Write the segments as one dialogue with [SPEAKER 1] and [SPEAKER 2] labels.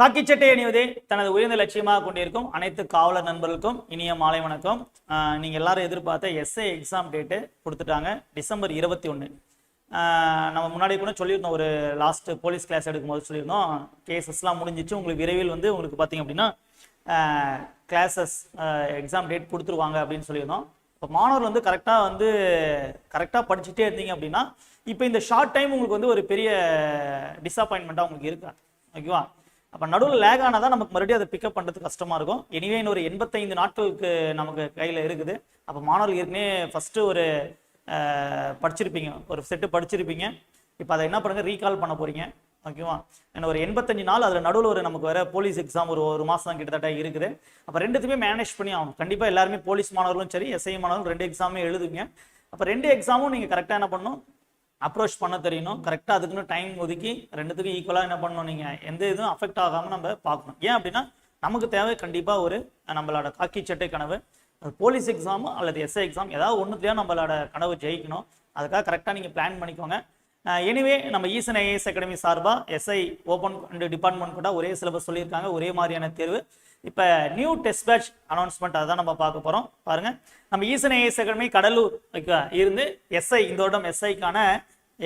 [SPEAKER 1] காக்கி சட்டை அணிவதே தனது உயர்ந்த லட்சியமாக கொண்டிருக்கும் அனைத்து காவலர் நண்பர்களுக்கும் இனிய மாலை வணக்கம். நீங்க எல்லாரும் எதிர்பார்த்த எஸ்ஏ எக்ஸாம் டேட்டு கொடுத்துட்டாங்க. டிசம்பர் 21. நம்ம முன்னாடி கூட சொல்லியிருந்தோம், ஒரு லாஸ்ட் போலீஸ் கிளாஸ் எடுக்கும்போது சொல்லியிருந்தோம், கேசஸ்லாம் முடிஞ்சிச்சு, உங்களுக்கு விரைவில் வந்து உங்களுக்கு பார்த்தீங்க அப்படின்னா கிளாஸஸ் எக்ஸாம் டேட் கொடுத்துருவாங்க அப்படின்னு சொல்லியிருந்தோம். இப்போ மாணவர்கள் வந்து கரெக்டாக படிச்சுட்டே இருந்தீங்க அப்படின்னா இப்போ இந்த ஷார்ட் டைம் உங்களுக்கு வந்து ஒரு பெரிய டிஸப்பாயின்மெண்ட்டாக உங்களுக்கு இருக்கா, ஓகேவா? அப்போ நடுவில் லேக் ஆனால் தான் நமக்கு மறுபடியும் அதை பிக்கப் பண்ணுறது கஷ்டமாக இருக்கும். எனிவே ஒரு 85 நாட்களுக்கு நமக்கு கையில் இருக்குது. அப்போ மாணவர்கள் ஏற்கனவே ஃபஸ்ட்டு ஒரு படிச்சிருப்பீங்க, ஒரு செட்டு படிச்சிருப்பீங்க. இப்போ அதை என்ன பண்ணுங்க, ரீகால் பண்ண போகிறீங்க, ஓகேவா? ஏன்னா ஒரு 85 நாள் அதில் நடுவில் நமக்கு வேறு போலீஸ் எக்ஸாம் ஒரு மாதம் கிட்டத்தட்ட இருக்குது. அப்போ ரெண்டுத்துமே மேனேஜ் பண்ணி ஆகணும். கண்டிப்பாக எல்லாருமே போலீஸ் மாணவர்களும் சரி, எஸ்ஐ மாணவர்களும் 2 எக்ஸாமே எழுதுங்க. அப்போ 2 எக்ஸாமும் நீங்கள் கரெக்டாக என்ன பண்ணணும், அப்ரோச் பண்ண தெரியணும். கரெக்டாக அதுக்குன்னு டைம் ஒதுக்கி ரெண்டுத்துக்கும் ஈக்குவலாக என்ன பண்ணணும், நீங்கள் எந்த இதுவும் அஃபெக்ட் ஆகாமல் நம்ம பார்க்கணும். ஏன் அப்படின்னா நமக்கு தேவை கண்டிப்பாக ஒரு நம்மளோட காக்கி சட்டை கனவு, போலீஸ் எக்ஸாம் அல்லது எஸ்ஐ எக்ஸாம் ஏதாவது ஒன்றுத்தையும் நம்மளோட கனவு ஜெயிக்கணும். அதுக்காக கரெக்டாக நீங்கள் பிளான் பண்ணிக்கோங்க. எனிவே நம்ம ஈசன் ஐஏஎஸ் அகாடமி சார்பாக எஸ்ஐ ஓப்பன் டிபார்ட்மெண்ட் கூட ஒரே சிலபஸ் சொல்லியிருக்காங்க, ஒரே மாதிரியான தேர்வு. இப்போ நியூ டெஸ்ட் பேட்ச் அனௌன்ஸ்மெண்ட் அதை தான் நம்ம பார்க்க போகிறோம். பாருங்கள், நம்ம ஈசன் ஐஏஎஸ் அகாடமி கடலூர் இருந்து எஸ்ஐ இந்த வருடம் எஸ்ஐக்கான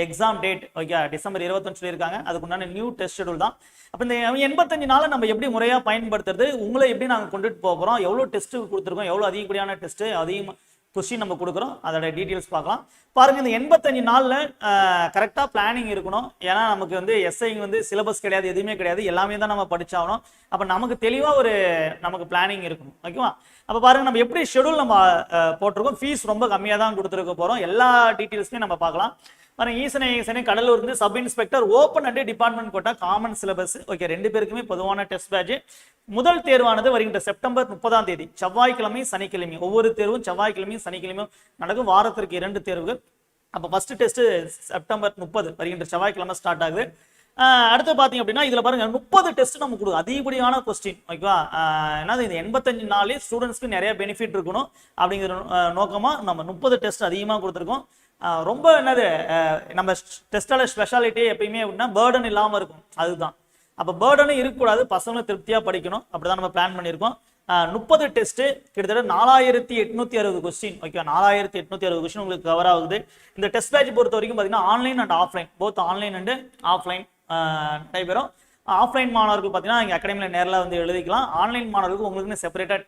[SPEAKER 1] எக்ஸாம் டேட் ஓகே டிசம்பர் 21 சொல்லியிருக்காங்க. அதுக்குண்டான நியூ டெஸ்ட் ஷெடியூல் தான். அப்போ இந்த 85 நாளை நம்ம எப்படி முறையாக பயன்படுத்துறது, உங்களை எப்படி நாங்கள் கொண்டுட்டு போகிறோம், எவ்வளோ டெஸ்ட்டு கொடுத்துருக்கோம், எவ்வளோ அதிகப்படியான டெஸ்ட்டு அதிகமாக கொஸ்டின் நம்ம கொடுக்குறோம், அதோட டீட்டெயில்ஸ் பார்க்கலாம். பாருங்கள், இந்த 85 நாளில் கரெக்டாக பிளானிங் இருக்கணும். ஏன்னா நமக்கு வந்து எஸ்ஐ வந்து சிலபஸ் கிடையாது, எதுவுமே கிடையாது, எல்லாமே தான் நம்ம படிச்சாகணும். அப்போ நமக்கு தெளிவாக நமக்கு பிளானிங் இருக்கணும், ஓகேவா? அப்போ பாருங்கள், நம்ம எப்படி ஷெடியூல் நம்ம போட்டிருக்கோம். ஃபீஸ் ரொம்ப கம்மியாக தான் கொடுத்துருக்க போகிறோம். எல்லா டீட்டெயில்ஸையும் நம்ம பார்க்கலாம். பாருங்க, ஈசனை கடலூர் இருந்து sub inspector open and department quota common syllabus okay, 2 பேருக்குமே பொதுவான டெஸ்ட் பேட்ச். முதல் தேர்வானது வருகின்ற செப்டம்பர் 30ஆம் தேதி செவ்வாய்க்கிழமை சனிக்கிழமை, ஒவ்வொரு தேர்வும் செவ்வாய்க்கிழமையும் சனிக்கிழமையும் நடக்கும். வாரத்திற்கு 2 தேர்வுகள். அப்போ ஃபர்ஸ்ட் டெஸ்ட் செப்டம்பர் 30 வருகின்ற செவ்வாய்க்கிழமை ஸ்டார்ட் ஆகுது. அடுத்து பார்த்தீங்க அப்படின்னா இதில் பாருங்க 30 டெஸ்ட் நம்ம கொடுக்கும், அதிகப்படியான கொஸ்டின், ஓகேவா? என்னது இந்த 85 நாளே ஸ்டூடெண்ட்ஸ்க்கு நிறைய பெனிஃபிட் இருக்கணும் அப்படிங்கிற நோக்கமாக நம்ம 30 டெஸ்ட் அதிகமாக கொடுத்துருக்கோம். ரொம்ப என்னது நம்ம டெஸ்டால ஸ்பெஷாலிட்டி எப்பயுமே அப்படின்னா பேர்டன் இல்லாமல் இருக்கும், அதுதான். அப்போ பேர்டனும் இருக்கக்கூடாது, பசங்களும் திருப்தியாக படிக்கணும், அப்படிதான் நம்ம பிளான் பண்ணியிருக்கோம். 30 டெஸ்ட்டு கிட்டத்தட்ட 4860 கொஸ்டின், ஓகே, 4860 கொஸ்டின் உங்களுக்கு கவர் ஆகுது. இந்த டெஸ்ட் பேட்ச் பொறுத்த வரைக்கும் பார்த்தீங்கன்னா online and offline, both online and offline நடைபெறும். ஆஃப்லைன் மாணவர்கள் பார்த்தீங்கன்னா எங்கள் அகாடமியில் நேரில் வந்து எழுதிக்கலாம். ஆன்லைன் மாணவர்களுக்கு உங்களுக்கு செப்பரேட்டட்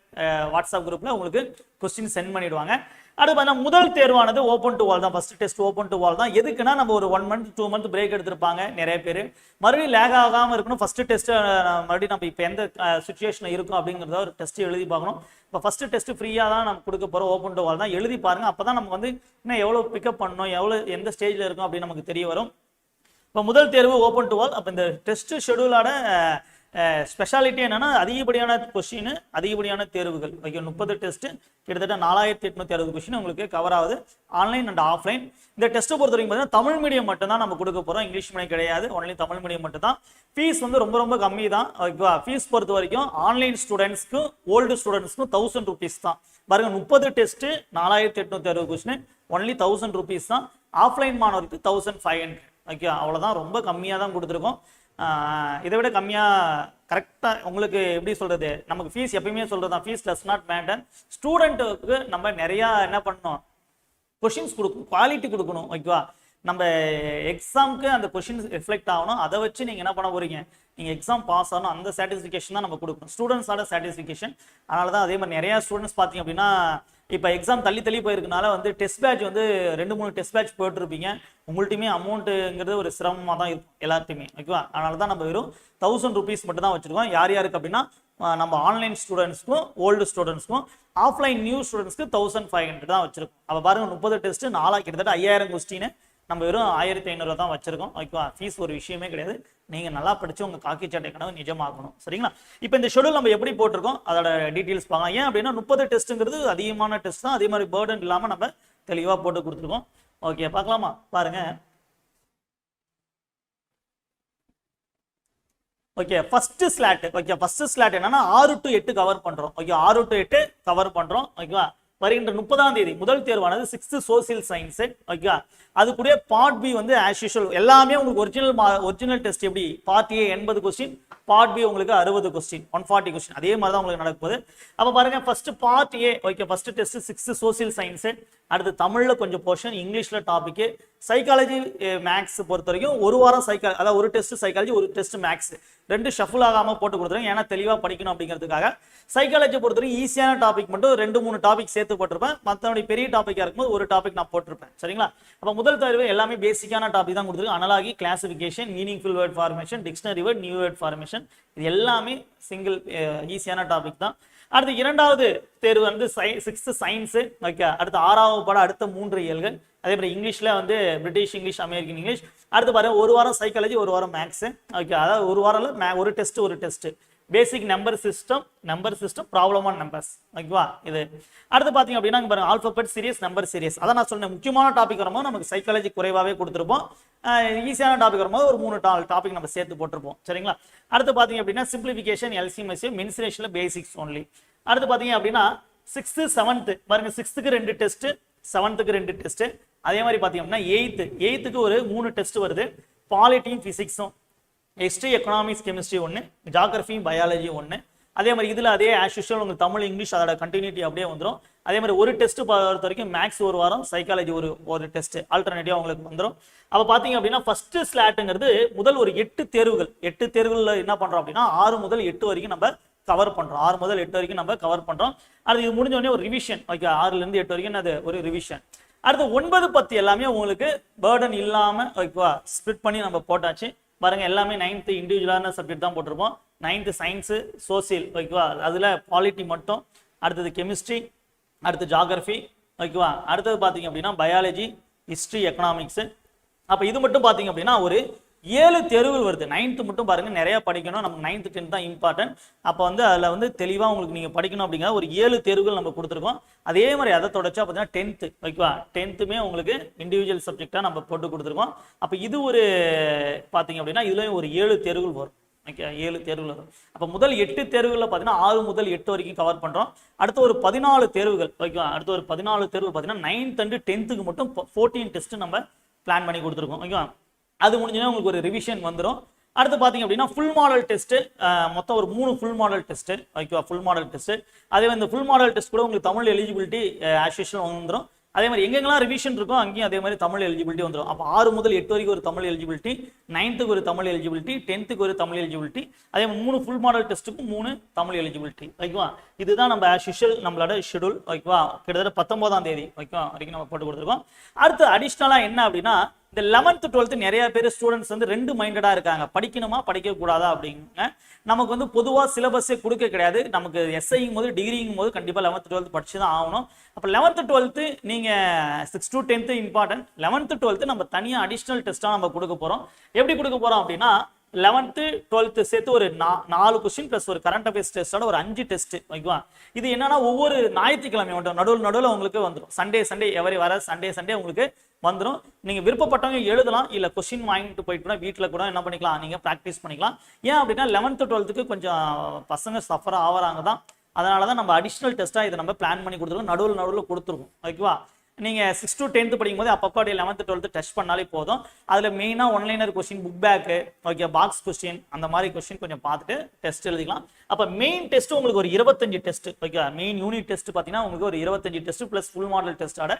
[SPEAKER 1] வாட்ஸ்அப் குரூப்பில் உங்களுக்கு கொஸ்டின் சென்ட் பண்ணிடுவாங்க. அடுத்து பார்த்தீங்கன்னா முதல் தேர்வானது ஓப்பன் டு வால் தான். ஃபர்ஸ்ட் டெஸ்ட் ஓப்பன் டு வால் தான். எதுக்குன்னா நம்ம ஒரு 1 மந்த் 2 மந்த் பிரேக் எடுத்திருப்பாங்க நிறைய பேர், மறுபடியும் லேக் ஆகாமல் இருக்கணும். ஃபர்ஸ்ட் டெஸ்ட் மறுபடியும் நம்ம இப்போ எந்த சுச்சுவேஷன் இருக்கும் அப்படிங்கிறத ஒரு டெஸ்ட் எழுதி பார்க்கணும். இப்போ ஃபர்ஸ்ட் டெஸ்ட் ஃப்ரீயாக தான் நம்ம கொடுக்க போகிறோம், ஓப்பன் டு வால் தான். எழுதி பாருங்க, அப்போ தான் நமக்கு வந்து இன்னும் எவ்வளோ பிக்கப் பண்ணணும், எவ்வளோ எந்த ஸ்டேஜில் இருக்கும் அப்படின்னு நமக்கு தெரிய வரும். இப்போ முதல் தேர்வு ஓப்பன் டு வால். அப்போ இந்த டெஸ்ட் ஷெடியூலோட ஸ்பெஷாலிட்டி என்னன்னா அதிகப்படியான கொஸ்டின், அதிகப்படியான தேர்வுகள், ஓகே. 30 டெஸ்ட் கிட்டத்தட்ட 4860 கொஸ்டின் உங்களுக்கு கவர் ஆகுது, ஆன்லைன் அண்ட் ஆஃப்லைன். இந்த டெஸ்ட்டை பொறுத்த வரைக்கும் பார்த்தீங்கன்னா தமிழ் மீடியம் மட்டும் தான் நம்ம கொடுக்க போகிறோம், இங்கிலீஷ் மீடியம் கிடையாது, ஒன்லி தமிழ் மீடியம் மட்டும் தான். ஃபீஸ் வந்து ரொம்ப ரொம்ப கம்மி தான், ஓகேவா? ஃபீஸ் பொறுத்த வரைக்கும் ஆன்லைன் ஸ்டூடெண்ட்ஸ்க்கும் ஓல்டு ஸ்டூடெண்ட்ஸ்க்கும் 1000 rupees தான். பாருங்க, 30 டெஸ்ட் 4860 கொஸ்டின் ஒன்லி 1000 rupees தான். ஆஃப்லைன் மாணவருக்கு 1500, ஓகே, அவ்வளோதான். ரொம்ப கம்மியாக தான் கொடுத்துருக்கோம். இதை விட கம்மியாக கரெக்டாக உங்களுக்கு எப்படி சொல்கிறது, நமக்கு ஃபீஸ் எப்பயுமே சொல்கிறது தான், ஃபீஸ் டஸ் நாட் மேட்டர். ஸ்டூடெண்ட்டுக்கு நம்ம நிறையா என்ன பண்ணணும், கொஷின்ஸ் கொடுக்கணும், குவாலிட்டி கொடுக்கணும், ஓகேவா? நம்ம எக்ஸாமுக்கு அந்த கொஷின்ஸ் ரிஃப்ளெக்ட் ஆகணும். அதை வச்சு நீங்கள் என்ன பண்ண போகிறீங்க, நீங்கள் எக்ஸாம் பாஸ் ஆகணும், அந்த சாட்டிஸ்ஃபிகேஷன் தான் நம்ம கொடுக்கணும், ஸ்டூடெண்ட்ஸோட சாட்டிஸ்ஃபிகேஷன். அதனால தான் அதே மாதிரி நிறையா ஸ்டூடெண்ட்ஸ் பார்த்தீங்க அப்படின்னா இப்போ எக்ஸாம் தள்ளி போயிருக்கனால வந்து டெஸ்ட் பேட்ச் வந்து 2-3 டெஸ்ட் பேட்ச் போயிட்டுருப்பீங்க. உங்கள்கிட்டயுமே அமௌண்ட்டுங்கிறது ஒரு சிரமமாக தான் இருக்கும் எல்லாத்தையுமே, ஓகேவா? அதனால தான் நம்ம வெறும் 1000 rupees மட்டும் தான் வச்சுருக்கோம். யார் யாருக்கு அப்படின்னா நம்ம ஆன்லைன் ஸ்டூடெண்ட்ஸ்க்கும் ஓல்டு ஸ்டூடெண்ட்ஸ்க்கும், ஆஃப்லைன் நியூ ஸ்டூடெண்ட்ஸ்க்கு 1500 தான் வச்சிருக்கோம். அப்போ பாருங்கள், 30 டெஸ்ட் கிட்டத்தட்ட 5000 கொஸ்டின் நம்ம வெறும் 1500 தான் வச்சிருக்கோம், ஓகேவா? ஃபீஸ் ஒரு விஷயமே கிடையாது. நீங்கள் நல்லா படித்து உங்கள் காக்கி சட்டை கனவு நிஜமாகணும், சரிங்களா? இப்போ இந்த ஷெடியூல் நம்ம எப்படி போட்டிருக்கோம் அதோட டீட்டெயில்ஸ் பார்க்கலாம். ஏன் அப்படின்னா 30 டெஸ்ட்டுங்கிறது அதிகமான டெஸ்ட் தான், அதே மாதிரி பேர்டன் இல்லாமல் நம்ம தெளிவாக போட்டு கொடுத்துருக்கோம். ஓகே, பார்க்கலாமா? பாருங்க. Okay, first slot, okay, first slot என்னன்னா 6 to 8 கவர் பண்ணுறோம், ஓகே, 6 to 8 கவர் பண்ணுறோம், ஓகேவா? வருகின்ற 30ஆம் தேதி முதல் தேர்வானது 6th சோசியல் சயின்ஸ், ஓகேவா? அது கூட பார்ட் பி வந்து ஆஸ் யூஷுவல் எல்லாமே உங்களுக்கு ஒரிஜினல் டெஸ்ட் எப்படி part A 80 question, part B உங்களுக்கு 60 கொஸ்டின் 140 கொஸ்டின் அதே மாதிரி தான் உங்களுக்கு நடக்க போகுது. அப்போ பாருங்க first part A okay first test 6 social science, அடுத்து தமிழ்ல கொஞ்சம் போர்ஷன், இங்கிலீஷ்ல டாபிக், சைக்காலஜி மேக்ஸ் பொறுத்த வரைக்கும் ஒரு வாரம் சைக்காலஜி அதாவது ஒரு டெஸ்ட் சைக்காலஜி ஒரு டெஸ்ட் மேக்ஸ் ரெண்டு ஷஃபிள் ஆகாம போட்டு கொடுத்துருங்க ஏன்னா தெளிவா படிக்கணும் அப்படிங்கிறதுக்காக. சைக்காலஜி பொறுத்த வரைக்கும் ஈஸியான டாபிக் மட்டும் 2-3 டாபிக் சேர்த்து போட்டிருப்பேன், மற்றபடி பெரிய டாபிக்கா இருக்கும்போது ஒரு டாபிக் நான் போட்டிருப்பேன் சரிங்களா. அப்போ முதல் தேர்வு எல்லாமே பேசிக்கான டாபிக் தான் கொடுத்துருக்கு. Analogy, classification, meaningful word formation, dictionary word, new word formation, இது எல்லாமே சிங்கிள் ஈஸியான டாபிக் தான். அடுத்து இரண்டாவது தேர்வு வந்து 6th சயின்ஸ் ஓகே. அடுத்து 6வது பாடம் அடுத்த 3 இயல்கள், அதே மாதிரி இங்கிலீஷ்ல வந்து பிரிட்டிஷ் இங்கிலீஷ், அமெரிக்கன் இங்கிலீஷ். அடுத்து பாருங்க ஒரு வாரம் சைக்காலஜி ஒரு வாரம் மேக்ஸ் ஓகே. அதாவது ஒரு வாரம்ல ஒரு test basic number system problem on numbers ஓகேவா. இது அடுத்து பாத்தீங்க அப்படின்னா பாருங்க ஆல்பபெட் சீரியஸ், நம்பர் சீரியஸ். அதான் நான் சொன்னேன் முக்கியமான டாபிக் வரும்போது நமக்கு சைக்காலஜி குறைவாகவே கொடுத்துருப்போம், ஈஸியான டாபிக் வரும்போது ஒரு 3 டாபிக் நம்ம சேர்த்து போட்டிருப்போம் சரிங்களா. அடுத்து பாத்தீங்க அப்படின்னா சிம்பிளிஃபிகேஷன், எல்சிஎம், மென்சுரேஷன்ல பேசிக்ஸ் ஒன்லி. அடுத்து பாத்தீங்க அப்படின்னா 6th 7th பாருங்க 6th 2 டெஸ்ட், 7th 2 டெஸ்ட். அதே மாதிரி பாத்தீங்க அப்படின்னா 8th ஒரு 3 டெஸ்ட் வருது, பாலிட்டியும் பிசிக்ஸும், history, economics, chemistry 1, geography, biology 1. அதே மாதிரி இதுல அதே ஆஸ் யூஷுவல் உங்களுக்கு தமிழ் இங்கிலீஷ் அதோட கண்டினியூட்டி அப்படியே வந்துடும். அதே மாதிரி ஒரு டெஸ்ட் பொறுத்த வரைக்கும் மேக்ஸ் ஒரு வாரம், சைக்காலஜி ஒரு டெஸ்ட் ஆல்டர்னேட்டிவா உங்களுக்கு வந்துடும். அப்ப பாத்தீங்க அப்படின்னா ஃபர்ஸ்ட் ஸ்லாட்டுங்கிறது முதல் ஒரு 8 தேர்வுகள்ல என்ன பண்றோம் அப்படின்னா 6 முதல் 8 வரைக்கும் நம்ம கவர் பண்றோம், 6 முதல் 8 வரைக்கும் நம்ம கவர் பண்றோம். அது இது முடிஞ்ச உடனே ஒரு ரிவிஷன் ஓகே, 6ல இருந்து 8 வரைக்கும் அது ஒரு ரிவிஷன். அடுத்து 9, 10 எல்லாமே உங்களுக்கு பேர்டன் இல்லாம ஓகேவா ஸ்பிளிட் பண்ணி நம்ம போட்டாச்சு பாருங்க. எல்லாமே 9th இண்டிவிஜுவலான சப்ஜெக்ட் தான் போட்டிருப்போம். 9th சயின்ஸ், சோசியல் ஓகேவா, அதுல பாலிட்டி மட்டும், அடுத்தது கெமிஸ்ட்ரி, அடுத்து ஜியோகிராஃபி ஓகேவா, அடுத்தது பாத்தீங்க அப்படின்னா பயாலஜி, ஹிஸ்டரி, எக்கனாமிக்ஸ். அப்ப இது மட்டும் பாத்தீங்க அப்படின்னா ஒரு 7 தேர்வுகள் வருது. 9th மட்டும் பாருங்க நிறைய படிக்கணும், நமக்கு 9th 10th தான் இம்பார்ட்டன்ட். அப்போ வந்து அதில் வந்து தெளிவாக உங்களுக்கு நீங்கள் படிக்கணும் அப்படிங்கிற ஒரு 7 தேர்வுகள் நம்ம கொடுத்துருக்கோம். அதே மாதிரி அதை தொடச்சா பார்த்தீங்கன்னா 10th ஓகேவா, 10th உங்களுக்கு இண்டிவிஜுவல் சப்ஜெக்டாக நம்ம போட்டு கொடுத்துருக்கோம். அப்போ இது ஒரு பார்த்தீங்க அப்படின்னா இதுலேயும் ஒரு 7 தேர்வுகள் வரும் ஓகே, 7 தேர்வுகள் வரும். அப்போ முதல் 8 தேர்வுகளில் பார்த்தீங்கன்னா 6 முதல் 8 வரைக்கும் கவர் பண்ணுறோம். அடுத்து ஒரு 14 தேர்வுகள் ஓகேவா, அடுத்து ஒரு 14 தேர்வு பார்த்தீங்கன்னா 9th and 10th மட்டும் 14 டெஸ்ட் நம்ம பிளான் பண்ணி கொடுத்துருக்கோம் ஓகேவா. அது முடிஞ்சுன்னா உங்களுக்கு ஒரு ரிவிஷன் வந்துடும். அடுத்து பாத்தீங்க அப்படின்னா ஃபுல் மாடல் டெஸ்ட், மொத்தம் ஒரு 3 ஃபுல் மாடல் டெஸ்ட் ஓகேவா, ஃபுல் மாடல் டெஸ்ட். அதே மாதிரி இந்த ஃபுல் மாடல் டெஸ்ட் கூட உங்களுக்கு தமிழ் எலிஜிபிலிட்டி ஆஸ் யூஷுவல் வந்துடும். அதே மாதிரி எங்கெங்கெல்லாம் ரிவிஷன் இருக்கும் அங்கேயும் அதே மாதிரி தமிழ் எலிஜிபிலிட்டி வந்துடும். அப்போ 6 முதல் 8 வரைக்கும் ஒரு தமிழ் எலிஜிபிலிட்டி, 9th ஒரு தமிழ் எலிஜிபிலிட்டி, 10th ஒரு தமிழ் எலிஜிபிலிட்டி, அதே மாதிரி 3 ஃபுல் மாடல் டெஸ்ட்டுக்கும் 3 தமிழ் எலிஜிபிலிட்டி ஓகேவா. இதுதான் நம்ம ஆஸ் யூஷுவல் நம்மளோட ஷெடியூல் ஓகேவா. கிட்டத்தட்ட 19ஆம் தேதி ஓகேவா வரைக்கும் நம்ம போட்டு கொடுத்துருக்கோம். அடுத்து அடிஷ்னலா என்ன அப்படின்னா இந்த 11th 12th நிறைய பேர் ஸ்டூடெண்ட்ஸ் வந்து 2 மைண்டடா இருக்காங்க, படிக்கணுமா படிக்க கூடாதா அப்படிங்க. நமக்கு வந்து பொதுவா சிலபஸே கொடுக்க கிடையாது. நமக்கு எஸ்ஐங்கும் போது டிகிரிங்கும் போது கண்டிப்பா 11th 12th படிச்சு தான் ஆகணும். அப்போ 11th 12th நீங்க 6 to 10th important, 11th 12th நம்ம தனியா அடிஷனல் டெஸ்டா நம்ம கொடுக்க போறோம். எப்படி கொடுக்க போறோம் அப்படின்னா 11th 12th சேர்த்து ஒரு 4 கொஸ்டின் பிளஸ் ஒரு கரண்ட் அஃபேர்ஸ் டெஸ்டோட ஒரு 5 டெஸ்ட் ஓகேவா. இது என்னன்னா ஒவ்வொரு ஞாயிற்றுக்கிழமை மட்டும் நடுவில் உங்களுக்கு வந்துடும். சண்டே எவரி வர சண்டே உங்களுக்கு வந்துடும். நீங்க விருப்பப்பட்டவங்க எழுதலாம், இல்ல கொஸ்டின் வாங்கிட்டு போயிட்டு வீட்டில் கூட என்ன பண்ணிக்கலாம், நீங்க ப்ராக்டிஸ் பண்ணிக்கலாம். ஏன் அப்படின்னா 11th 12th கொஞ்சம் பசங்க சஃபர் ஆகிறாங்க தான், அதனாலதான் நம்ம அடிஷனல் டெஸ்டா இதை நம்ம பிளான் பண்ணி கொடுத்துருக்கோம், நடுவில் கொடுத்துருக்கோம் ஓகேவா. நீங்க 6 to 10th படிக்கும் போது அப்பப்போ 11th 12th டெஸ்ட் பண்ணாலே போதும். அதுல மெயினா one liner question, book back okay, box question அந்த மாதிரி கொஸ்டின் கொஞ்சம் பார்த்துட்டு டெஸ்ட் எழுதிக்கலாம். அப்ப மெயின் டெஸ்ட் உங்களுக்கு ஒரு 25 test okay, main unit test பார்த்தீங்கன்னா உங்களுக்கு ஒரு 25 டெஸ்ட் பிளஸ் ஃபுல் மாடல் டெஸ்டோட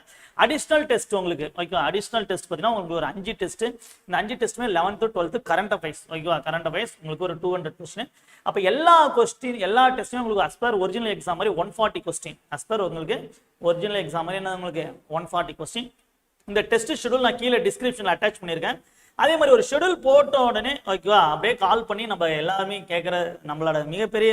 [SPEAKER 1] அடிஷனல் டெஸ்ட் உங்களுக்கு ஓகே. அடிஷனல் டெஸ்ட் பார்த்தீங்கன்னா உங்களுக்கு ஒரு 5 டெஸ்ட். இந்த 5 டெஸ்ட்டுமே 11th 12th கரண்ட் அஃபேர்ஸ் ஓகேவா, கரண்ட் அஃபேர்ஸ் உங்களுக்கு ஒரு 200 கொஸ்டின். அப்போ எல்லா டெஸ்ட்டுமே உங்களுக்கு அஸ்பர் ஒரிஜினல் எக்ஸாம் மாதிரி 140 கொஸ்டின், அஸ்பர் உங்களுக்கு ஒரிஜினல் எக்ஸாம் மாதிரி என்ன உங்களுக்கு 140 கொஸ்டின். இந்த டெஸ்ட் ஷெடியூல் நான் கீழே டிஸ்கிரிப்ஷன்ல அட்டாச் பண்ணியிருக்கேன். அதே மாதிரி ஒரு ஷெடியூல் போட்ட உடனே ஓகேவா அப்படியே கால் பண்ணி நம்ம எல்லாருமே கேட்குற நம்மளோட மிகப்பெரிய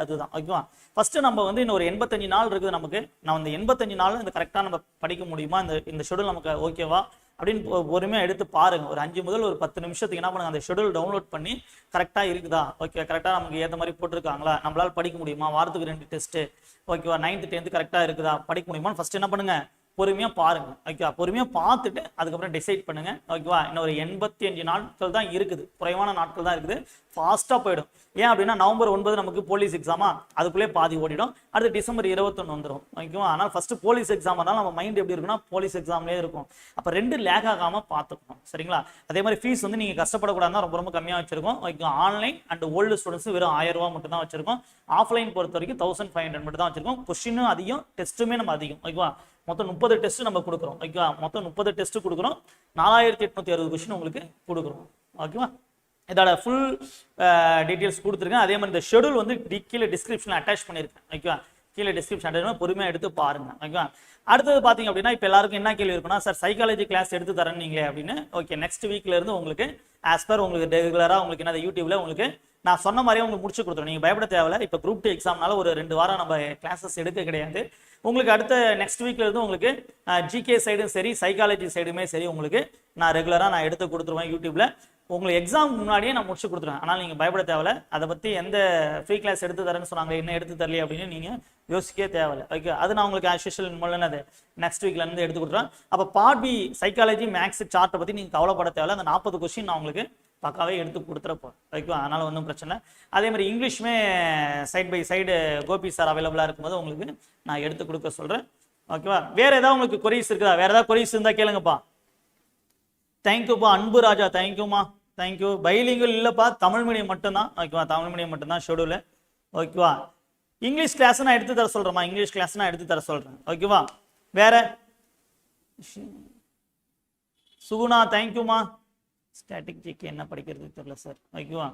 [SPEAKER 1] அதுதான் ஓகேவா. ஃபர்ஸ்ட் நம்ம வந்து இன்னும் ஒரு 85 நாள் இருக்குது நமக்கு. நான் இந்த 85 நாள் இந்த கரெக்டாக நம்ம படிக்க முடியுமா, இந்த ஷெடியூல் நமக்கு ஓகேவா அப்படின்னு பொறுமையாக எடுத்து பாருங்க. ஒரு 5 முதல் ஒரு 10 நிமிஷத்துக்கு என்ன பண்ணுங்க, அந்த ஷெடியூல் டவுன்லோட் பண்ணி கரெக்டாக இருக்குதா ஓகே, கரெக்டாக நமக்கு ஏற்ற மாதிரி போட்டிருக்காங்களா, நம்மளால படிக்க முடியுமா, வாரத்துக்கு 2 டெஸ்ட் ஓகேவா, 9th 10th கரெக்டாக இருக்குதா படிக்க முடியுமா ஃபர்ஸ்ட் என்ன பண்ணுங்க பொறுமையாக பாருங்க. ஓகேவா, பொறுமையாக பார்த்துட்டு அதுக்கப்புறம் டிசைட் பண்ணுங்க. ஓகேவா, இன்னும் ஒரு 85 நாட்கள் தான் இருக்குது, குறைவான நாட்கள் தான் இருக்குது, ஃபாஸ்ட்டாக போயிடும். ஏன் அப்படின்னா நவம்பர் 9 நமக்கு போலீஸ் எக்ஸாமா, அதுக்குள்ளே பாதி ஓடிடும். அடுத்து டிசம்பர் 21 வந்துடும். ஓகேவா, ஆனால் ஃபர்ஸ்ட் போலீஸ் எக்ஸாம் இருந்தாலும் நம்ம மைண்ட் எப்படி இருக்குன்னா போலீஸ் எக்ஸாம்லேயே இருக்கும். அப்போ 2 லேக் ஆகாமல் பார்த்துக்கணும். சரிங்களா, அதே மாதிரி ஃபீஸ் வந்து நீங்கள் கஷ்டப்படக்கூடாதுன்னா ரொம்ப ரொம்ப கம்மியாக வச்சிருக்கோம். Okay, online and old students வெறும் 1000 ரூபா மட்டும் தான் வச்சிருக்கோம். ஆஃப்லைன் பொறுத்த வரைக்கும் 1500 மட்டும் தான் வச்சிருக்கோம். கொஸ்டினும் அதிகம், டெஸ்ட்டுமே நம்ம அதிகம். ஓகேவா, மொத்தம் 30 டெஸ்ட் நம்ம கொடுக்குறோம். ஓகேவா, மொத்தம் 30 டெஸ்ட் கொடுக்குறோம். 4860 கொஸ்டின் உங்களுக்கு கொடுக்குறோம். ஓகேவா, இதோட ஃபுல் டீட்டெயில்ஸ் கொடுத்துருக்கேன். அதே மாதிரி இந்த ஷெடியூல் வந்து கீழே டிஸ்கிரிப்ஷனில் அட்டாச் பண்ணியிருக்கேன். ஓகேவா, கீழே டிஸ்கிரிப்ஷன் அட்டாச் பொறுமையாக எடுத்து பாருங்க. ஓகேவா, அடுத்தது பார்த்தீங்க அப்படின்னா இப்போ எல்லாருக்கும் என்ன கேள்வி இருக்குன்னா, சார் சைக்காலஜி கிளாஸ் எடுத்து தரேன்னீங்களே அப்படின்னு. ஓகே, நெக்ஸ்ட் வீக்ல இருந்து உங்களுக்கு ஆஸ் பர் உங்களுக்கு ரெகுலராக உங்களுக்கு என்ன யூடியூப்ல உங்களுக்கு நான் சொன்ன மாதிரியே உங்களுக்கு முடிச்சு கொடுத்துருவோம். நீங்கள் பயப்பட தேவையில்ல. இப்போ குரூப் 2 எக்ஸாம்னால ஒரு 2 வாரம் நம்ம கிளாஸஸ் எடுக்க கிடையாது. உங்களுக்கு அடுத்த நெக்ஸ்ட் வீக்ல இருந்து உங்களுக்கு ஜிகே சைடும் சரி, சைக்காலஜி சைடுமே சரி, உங்களுக்கு நான் ரெகுலராக நான் எடுத்து கொடுத்துருவேன் யூடியூப்ல. உங்களுக்கு எக்ஸாம் முன்னாடியே நான் முடிச்சு கொடுத்துருவேன். ஆனால் நீங்கள் பயப்பட தேவையில்ல. அதை பற்றி எந்த ஃப்ரீ கிளாஸ் எடுத்து தரேன்னு சொன்னாங்க, என்ன எடுத்து தரலையே அப்படின்னு நீங்கள் யோசிக்கவே தேவையில்லை. ஓகே, அது நான் உங்களுக்கு ஆஸ் யூஷுவல் மூலனது நெக்ஸ்ட் வீக்ல இருந்து எடுத்து கொடுத்துருவேன். அப்போ பார்ட் பி சைக்காலஜி மேக்ஸ் சார்ட்டை பற்றி நீங்கள் கவலைப்பட தேவையில்ல. அந்த 40 கொஸ்டின் நான் உங்களுக்கு பக்காவே எடுத்து கொடுத்துறப்போம். ஓகேவா, அதனால ஒன்றும் பிரச்சனை இல்லை. அதே மாதிரி இங்கிலீஷுமே side by side Gopi sir அவைலபிளாக இருக்கும்போது உங்களுக்கு நான் எடுத்து கொடுக்க சொல்கிறேன். ஓகேவா, வேற ஏதாவது உங்களுக்கு கொரிஸ் இருக்குதா? வேற ஏதாவது கொரிஸ் இருந்தால் கேளுங்கப்பா. தேங்க்யூப்பா அன்பு ராஜா, தேங்க்யூமா, தேங்க்யூ. பைலிங்குவல் இல்லைப்பா, தமிழ் மீடியம் மட்டும்தான். ஓகேவா, தமிழ் மீடியம் மட்டும்தான் ஷெடியூல். ஓகேவா, இங்கிலீஷ் கிளாஸ் நான் எடுத்து தர சொல்கிறேம்மா, இங்கிலீஷ் கிளாஸ் நான் எடுத்து தர சொல்கிறேன். ஓகேவா, வேற சுகுணா தேங்க்யூமா. ஸ்டாட்டிக் ஜிகே என்ன படிக்கிறது தெரியல சார். ஓகேவா,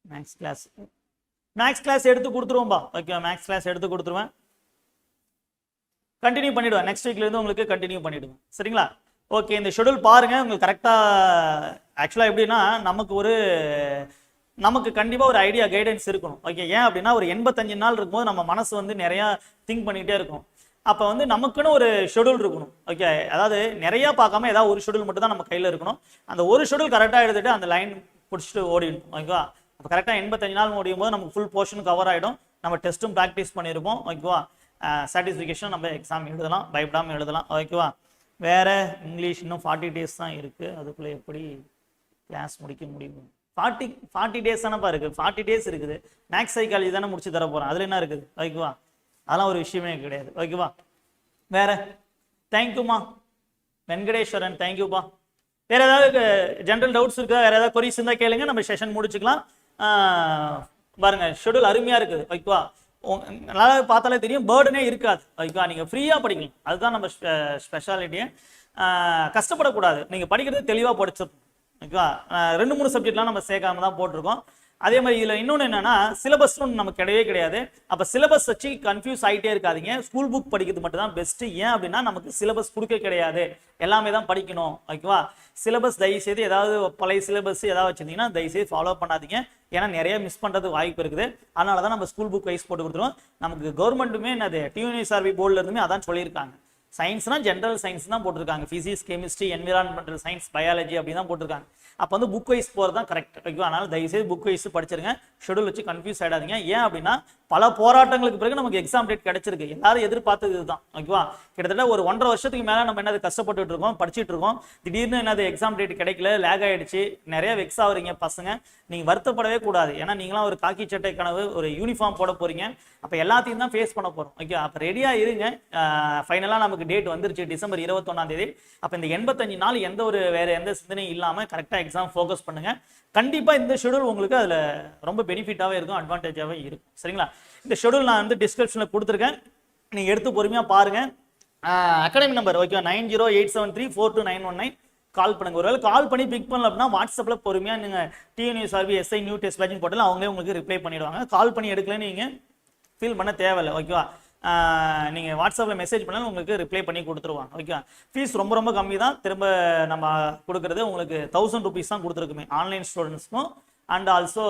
[SPEAKER 1] மேக்ஸ் கிளாஸ் எடுத்து கொடுத்துருவோம்பா. ஓகேவா, மேக்ஸ் கிளாஸ் எடுத்து கொடுத்துருவேன். கண்டினியூ பண்ணிவிடுவேன். நெக்ஸ்ட் வீக்ல இருந்து உங்களுக்கு கண்டினியூ பண்ணிவிடுவேன். சரிங்களா, ஓகே. இந்த ஷெடியூல் பாருங்க, உங்களுக்கு கரெக்டாக ஆக்சுவலாக எப்படின்னா நமக்கு கண்டிப்பாக ஒரு ஐடியா கைடன்ஸ் இருக்கணும். ஓகே, ஏன் அப்படின்னா ஒரு 85 நாள் இருக்கும்போது நம்ம மனசு வந்து நிறையா திங்க் பண்ணிகிட்டே இருக்கும். அப்போ வந்து நமக்குன்னு ஒரு ஷெடியூல் இருக்கணும். ஓகே, அதாவது நிறையா பார்க்காம ஏதாவது ஒரு ஷெடியூல் மட்டும் தான் நம்ம கையில் இருக்கணும். அந்த ஒரு ஷெடியூல் கரெக்டாக எடுத்துட்டு அந்த லைன் பிடிச்சிட்டு ஓடிடும். ஓகேவா, அப்போ கரெக்டாக 85 நாள் ஓடியும் போது நமக்கு ஃபுல் போர்ஷன் கவர் ஆகிடும். நம்ம டெஸ்ட்டும் ப்ராக்டிஸ் பண்ணியிருப்போம். ஓகேவா, சாட்டிஸ்ஃபிகேஷன் நம்ம எக்ஸாம் எழுதலாம், பயப்படாமல் எழுதலாம். ஓகேவா, வேற இங்கிலீஷ் இன்னும் 40 டேஸ் தான் இருக்குது. அதுக்குள்ளே எப்படி கிளாஸ் முடிக்க முடியும்? 40 டேஸ் தானேப்பா இருக்குது. 40 டேஸ் இருக்குது. மேக்ஸ் சைக்காலஜி தானே முடிச்சு தர போகிறேன். அதில் என்ன இருக்குது? ஓகேவா, அதெல்லாம் ஒரு விஷயமே கிடையாது. ஓகேவா, வேற தேங்க்யூமா வெங்கடேஸ்வரன், தேங்க்யூப்பா. வேற ஏதாவது ஜென்ரல் டவுட்ஸ் இருக்கா? வேற ஏதாவது கொரிஸ் இருந்தால் கேளுங்க, நம்ம செஷன் முடிச்சுக்கலாம். பாருங்க, ஷெடியூல் அருமையாக இருக்குது. ஓகேவா, நல்லா பார்த்தாலே தெரியும், பேர்டனே இருக்காது. ஓகேவா, நீங்கள் ஃப்ரீயாக படிக்கலாம். அதுதான் நம்ம ஸ்பெஷாலிட்டியை. கஷ்டப்படக்கூடாது, நீங்கள் படிக்கிறது தெளிவாக படிச்சிடணும். ஓகேவா, 2-3 சப்ஜெக்ட்லாம் நம்ம சேர்க்காம தான் போட்டிருக்கோம். அதே மாதிரி இதில் இன்னொன்று என்னன்னா, சிலபஸ் நமக்கு கிடையவே கிடையாது. அப்போ சிலபஸ் வச்சு கன்ஃபியூஸ் ஆகிட்டே இருக்காதிங்க. ஸ்கூல் புக் படிக்கிறது மட்டும் தான் பெஸ்ட்டு. ஏன் அப்படின்னா நமக்கு சிலபஸ் கொடுக்க கிடையாது, எல்லாமே தான் படிக்கணும். ஓகேவா, சிலபஸ் தயவுசெய்து ஏதாவது பழைய சிலபஸ் ஏதாவது வச்சுருந்தீங்கன்னா தயவுசெய்து ஃபாலோ பண்ணாதீங்க. ஏன்னா நிறைய மிஸ் பண்ணுறதுக்கு வாய்ப்பு இருக்குது. அதனால தான் நம்ம ஸ்கூல் புக் வைஸ் போட்டு கொடுத்துருவோம். நமக்கு கவர்மெண்ட்டுமே என்னது டியூனிவர்சிட்டி போர்டில் இருந்துமே அதான் சொல்லியிருக்காங்க. சயின்ஸ்னா ஜென்ரல் சயின்ஸ் தான் போட்டிருக்காங்க. Physics, chemistry, environmental science, biology அப்படி தான் போட்டிருக்காங்க. அப்போ வந்து புக் வைஸ் போகிறது தான் கரெக்ட். ஓகேவா, அதனால தயவுசெய்து புக் வைஸ் படிச்சிருங்க. ஷெடியூல் வச்சு கன்ஃபியூஸ் ஆகிடாதீங்க. ஏன் அப்படின்னா பல போராட்டங்களுக்கு பிறகு நமக்கு எக்ஸாம் டேட் கிடைச்சிருக்கு. எல்லாரும் எதிர்பார்த்தது இதுதான். ஓகேவா, கிட்டத்தட்ட ஒரு 1.5 வருஷத்துக்கு மேலே நம்ம என்னது கஷ்டப்பட்டுட்டு இருக்கோம், படிச்சுட்டு இருக்கோம். திடீர்னு என்னது எக்ஸாம் டேட் கிடைக்கல, லேக் ஆகிடுச்சு. நிறைய வெக்ஸ் ஆகுறீங்க பசங்க. நீங்கள் வருத்தப்படவே கூடாது. ஏன்னா நீங்களாம் ஒரு காக்கி சட்டை கனவு, ஒரு யூனிஃபார்ம் போட போகிறீங்க. அப்போ எல்லாத்தையும் தான் ஃபேஸ் பண்ண போகிறோம். ஓகே, அப்போ ரெடியாக இருங்க. ஃபைனலாக நமக்கு டேட் வந்துருச்சு, டிசம்பர் 21ஆம் தேதி. அப்போ இந்த 85 நாள் வேற எந்த சிந்தனையும் இல்லாமல் கரெக்டாக எக்ஸாம் ஃபோக்கஸ் பண்ணுங்க. கண்டிப்பாக இந்த ஷெடியூல் உங்களுக்கு அதில் ரொம்ப பெனிஃபிட்டாகவே இருக்கும், அட்வான்டேஜாகவே இருக்கும். சரிங்களா, இந்த ஷெடியூல் நான் வந்து டிஸ்கிரிப்ஷனில் கொடுத்துருக்கேன். நீங்கள் எடுத்து பொறுமையாக பாருங்கள். அகாடமி நம்பர் ஓகே 9087342919 கால் பண்ணுங்க. ஒருவேளை கால் பண்ணி பிக் பண்ணல அப்படின்னா வாட்ஸ்அப்பில் பொறுமையாக நீங்கள் TNUSRB SI new test patching போட்டாலும் அவங்களே உங்களுக்கு ரிப்ளை பண்ணிடுவாங்க. கால் பண்ணி எடுக்கலன்னு நீங்கள் ஃபீல் பண்ண தேவையில்லை. ஓகேவா, நீங்கள் வாட்ஸ்அப்பில் மெசேஜ் பண்ணாலும் உங்களுக்கு ரிப்ளை பண்ணி கொடுத்துருவாங்க. ஓகே, ஃபீஸ் ரொம்ப ரொம்ப கம்மி தான். திரும்ப நம்ம கொடுக்குறது உங்களுக்கு 1000 rupees தான் கொடுத்துருக்குமே ஆன்லைன் ஸ்டூடெண்ட்ஸ்க்கும் and also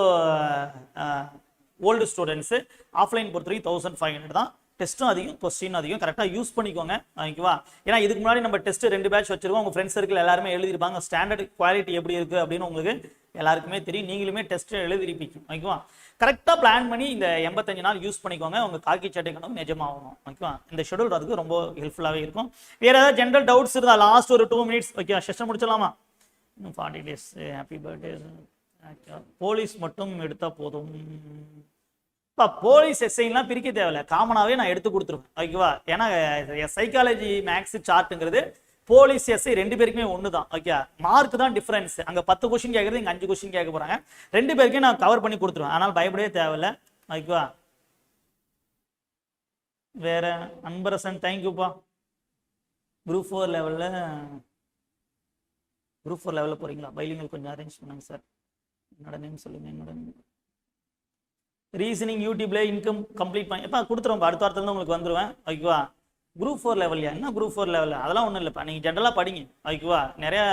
[SPEAKER 1] old students. Offline பொறுத்த வரைக்கும் 1500 தான். டெஸ்ட்டும் அதிகம் கொஸ்டின் அதிகம். கரெக்டாக யூஸ் பண்ணிக்கோங்க ஓகேவா. ஏன்னா இதுக்கு முன்னாடி நம்ம டெஸ்ட் 2 பேட்ச் வச்சிருக்கோம். உங்கள் ஃப்ரெண்ட்ஸ் சர்க்கிள் எல்லாருமே எழுதிருப்பாங்க. ஸ்டாண்டர்ட் குவாலிட்டி எப்படி இருக்குது அப்படின்னு உங்களுக்கு எல்லாருக்குமே தெரியும். நீங்களுமே டெஸ்ட் எழுதிருப்பீங்க ஓகேவா. கரெக்டாக பிளான் பண்ணி இந்த 85 நாள் யூஸ் பண்ணிக்கோங்க. உங்கள் காக்கி சட்டை கனவு நிஜமாகணும் ஓகேவா. இந்த ஷெடியூல் அதுக்கு ரொம்ப ஹெல்ப்ஃபுல்லாகவே இருக்கும். வேறு ஏதாவது ஜென்ரல் டவுட்ஸ் இருந்தால் லாஸ்ட் ஒரு 2 மினிட்ஸ் ஓகே செஷன் முடிச்சிடலாமா? 40 days ஹாப்பி பர்த்டே. போலீஸ் மட்டும் எடுத்தால் போதும். இப்போ போலீஸ் எஸ்ஐலாம் பிரிக்க தேவையில்ல, காமனாகவே நான் எடுத்து கொடுத்துருவேன் ஓகேவா. ஏன்னா சைக்காலஜி மேக்ஸ் சார்ட்டுங்கிறது போலீஸ் எஸ்ஐ 2 பேருக்குமே ஒன்று தான் ஓகே. மார்க் தான் டிஃபரன்ஸ். அங்கே 10 கொஸ்டின் கேட்குறது இங்கே 5 கொஸ்டின் கேட்க போகிறாங்க. 2 பேருக்கே நான் கவர் பண்ணி கொடுத்துருவேன். அதனால் பயப்படவே தேவையில்ல ஓகேவா. வேற அன்பரசன் தேங்க்யூப்பா. குரூப் 4 லெவலில் போகிறீங்களா? பைலிங்கல் கொஞ்சம் அரேஞ்ச் பண்ணுங்க சார். என்னோட நேம் சொல்லுங்கள். என்னோட ரீசனிங் யூடியூப்ல இன்கம் கம்ப்ளீட் பண்ணி எப்போ கொடுத்துருவோம். அடுத்த வாரத்துலேருந்து உங்களுக்கு வந்துடுவேன் ஓகேவா. குரூப் 4 லெவல்யா? என்ன குரூப் 4 லெவலில்? அதெல்லாம் ஒன்றும் இல்லைப்பா. நீங்கள் ஜென்ரலாக படிங்க ஓகேவா. நிறையா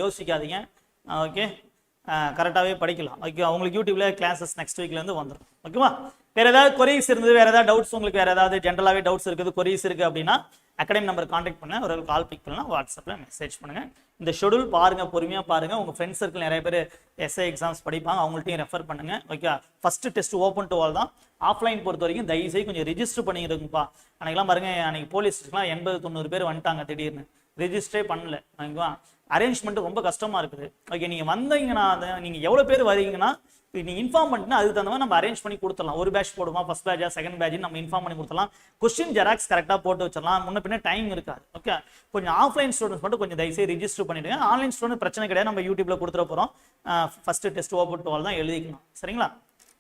[SPEAKER 1] யோசிக்காதீங்க ஓகே. கரெக்டாகவே படிக்கலாம் ஓகேவா. உங்களுக்கு யூடியூப்ல கிளாஸஸ் நெக்ஸ்ட் வீக்லேருந்து வந்துடும் ஓகேவா. வேறு ஏதாவது கொரீஸ் இருந்தது, வேறு ஏதாவது டவுட்ஸ் உங்களுக்கு, வேறு ஏதாவது ஜென்ரலாகவே டவுட்ஸ் இருக்குது, கொரீஸ் இருக்குது அப்படின்னா அகாடமி நம்பர் கான்டாக்ட் பண்ண ஒரு கால் பிக் பண்ணலாம், வாட்ஸ்அப்பில் மெசேஜ் பண்ணுங்கள். இந்த ஷெடியூல் பாருங்கள், பொறுமையாக பாருங்கள். உங்கள் ஃப்ரெண்ட்ஸ் சர்க்கிள் நிறைய பேர் எஸ்ஐ எக்ஸாம்ஸ் படிப்பாங்க, அவங்கள்ட்டையும் ரெஃபர் பண்ணுங்கள் okay. First test open to all தான். ஆஃப்லைன் பொறுத்த வரைக்கும் தயவுசெய்து கொஞ்சம் ரிஜிஸ்டர் பண்ணிடுங்கப்பா. அன்றைக்கெல்லாம் பாருங்கள், அன்றைக்கி போலீஸ்லாம் 80-90 பேர் வந்துட்டாங்க திடீர்னு, ரிஜிஸ்டரே பண்ணல ஓகேவா. அரேஞ்ச்மெண்ட் ரொம்ப கஷ்டமாக இருக்குது ஓகே. நீங்கள் வந்தீங்கன்னா நீங்கள் எவ்வளோ பேர் வரீங்கன்னா நீங்கள் இன்ஃபார்ம் பண்ணிட்டுனா அதுக்கு தகுந்த மாதிரி நம்ம அரேஞ்ச் பண்ணி கொடுத்துடலாம். ஒரு பேட்ச் போடுமா, ஃபஸ்ட் பேட்சா செகண்ட் பேட்ச் நம்ம இன்ஃபார்ம் பண்ணி கொடுத்துடலாம். கொஸ்டின் ஜெராக்ஸ் கரெக்டாக போட்டு வச்சிடலாம். முன்ன பின்ன டைம் இருக்காது ஓகே. கொஞ்சம் ஆஃப்லைன் ஸ்டூடெண்ட்ஸ் மட்டும் கொஞ்சம் தயவுசெய்து ரிஜிஸ்டர் பண்ணிவிடுங்க. ஆன்லைன் ஸ்டூடெண்ட் பிரச்சனை கிடையாது, நம்ம யூடியூப்ல கொடுத்துட போகிறோம். First test open to all தான் எழுதிக்கணும் சரிங்களா.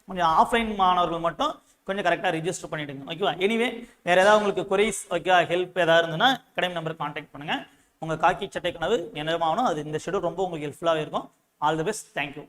[SPEAKER 1] கொஞ்சம் ஆஃப்லைன் மாணவர்கள் மட்டும் கொஞ்சம் கரெக்டாக ரிஜிஸ்டர் பண்ணிவிடுங்க ஓகேவா. எனிவே வேறு ஏதாவது உங்களுக்கு கொரீஸ் ஓகே ஹெல்ப் ஏதாவது இருந்ததுன்னா அகாடமி நம்பர் கான்டாக்ட் பண்ணுங்கள். உங்கள் காக்கி சட்டை கனவு நினைவாகணும். அது இந்த ஷெடியூல் ரொம்ப உங்களுக்கு ஹெல்ப்ஃபுல்லாகவே இருக்கும். All the best. தேங்க்யூ.